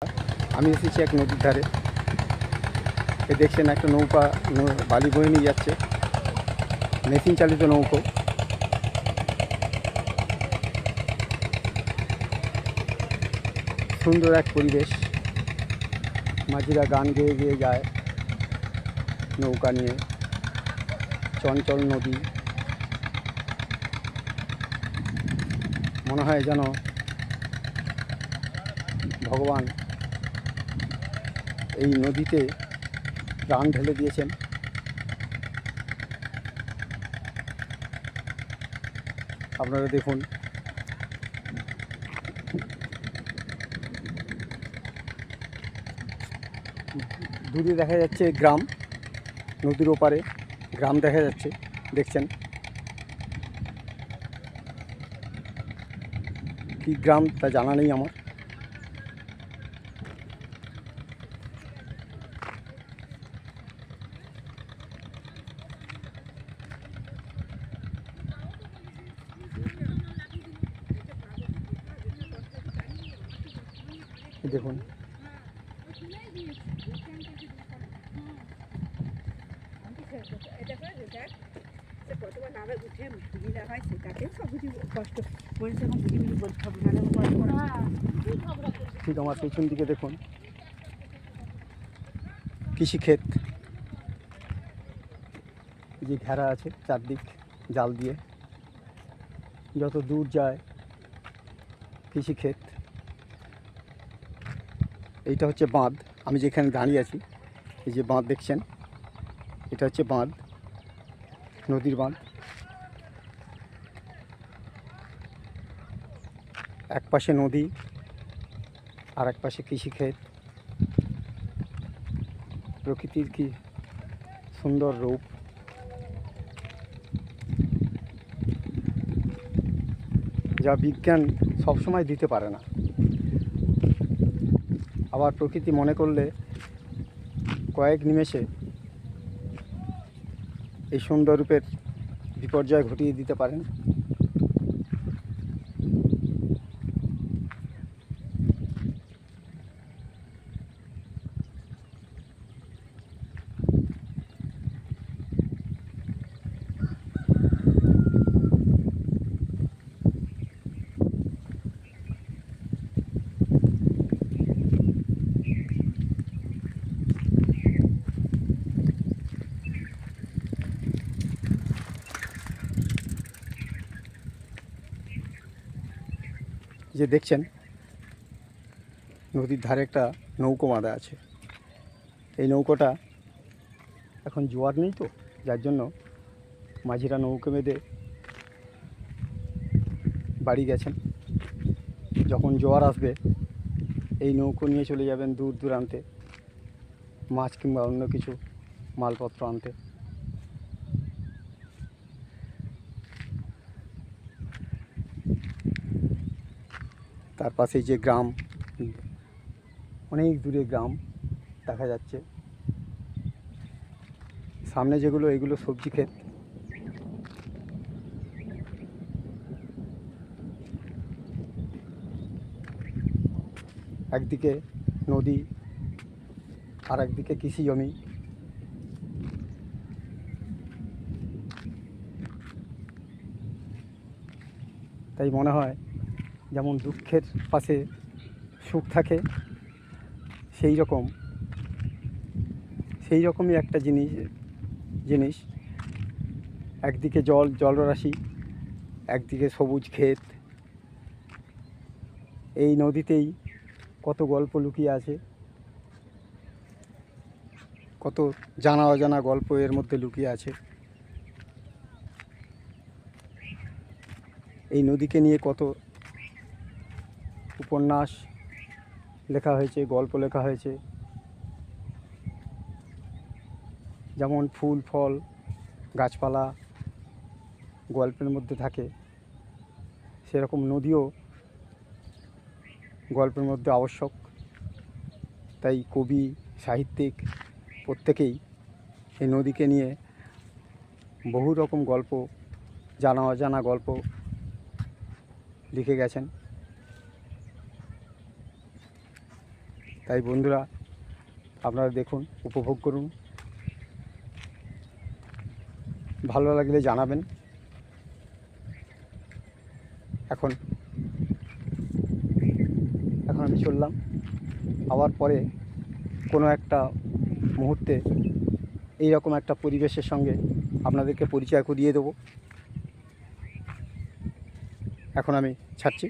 আমি এসেছি এক নদীর ধারে। এ দেখছেন একটা নৌকা বালি বয়ে নিয়ে যাচ্ছে, মেশিন চালিত নৌকো। সুন্দর এক পরিবেশ, মাঝিরা গান গেয়ে গেয়ে যায় নৌকা নিয়ে। চঞ্চল নদী, মনে হয় যেন ভগবান এই নদীতে প্রাণ ঢেলে দিয়েছেন। আপনারা দেখুন, দূরে দেখা যাচ্ছে গ্রাম, নদীর ওপারে গ্রাম দেখা যাচ্ছে, দেখছেন কি গ্রাম তা জানা নেই আমার। দেখুন ঠিক আমার পেছন দিকে দেখুন কৃষিক্ষেত, যে ঘেরা আছে চারদিক জাল দিয়ে, যত দূর যায় কৃষিক্ষেত। এইটা হচ্ছে বাঁধ, আমি যেখানে দাঁড়িয়ে আছি এই যে বাঁধ দেখছেন, এটা হচ্ছে বাঁধ, নদীর বাঁধ। এক পাশে নদী আর এক পাশে কৃষিক্ষেত। প্রকৃতির কি সুন্দর রূপ! যা বিজ্ঞান সবসময় দিতে পারে না। আবার প্রকৃতি মনে করলে কয়েক নিমেষে এই সুন্দর রূপের বিপর্যয় ঘটিয়ে দিতে পারেন। যে দেখছেন নদীর ধারে একটা নৌকো বাঁধা আছে। এই নৌকোটা এখন জোয়ার নেই তো, যার জন্য মাঝিরা নৌকো বেঁধে বাড়ি গেছেন। যখন জোয়ার আসবে এই নৌকো নিয়ে চলে যাবেন দূর দূরান্তে, মাছ কিংবা অন্য কিছু মালপত্র আনতে। তার পাশেই যে গ্রাম, অনেক দূরে গ্রাম দেখা যাচ্ছে। সামনে যেগুলো, এগুলো সবজি ক্ষেত। একদিকে নদী আর একদিকে কৃষি জমি। তাই মনে হয় যেমন দুঃখের পাশে সুখ থাকে, সেই রকমই একটা জিনিস একদিকে জলরাশি, একদিকে সবুজ ক্ষেত। এই নদীতেই কত গল্প লুকিয়ে আছে, কত জানা অজানা গল্প এর মধ্যে লুকিয়ে আছে। এই নদীকে নিয়ে কত উপন্যাস লেখা হয়েছে, গল্প লেখা হয়েছে। যেমন ফুল ফল গাছপালা গল্পের মধ্যে থাকে, সেরকম নদীও গল্পের মধ্যে আবশ্যক। তাই কবি, সাহিত্যিক প্রত্যেকেই এই নদীকে নিয়ে বহু রকম গল্প, জানা অজানা গল্প লিখে গেছেন। তাই বন্ধুরা, আপনারা দেখুন, উপভোগ করুন, ভালো লাগলে জানাবেন। এখন আমি চললাম, আবার পরে কোনো একটা মুহূর্তে এইরকম একটা পরিবেশের সঙ্গে আপনাদেরকে পরিচয় করিয়ে দেবো। এখন আমি ছাড়ছি।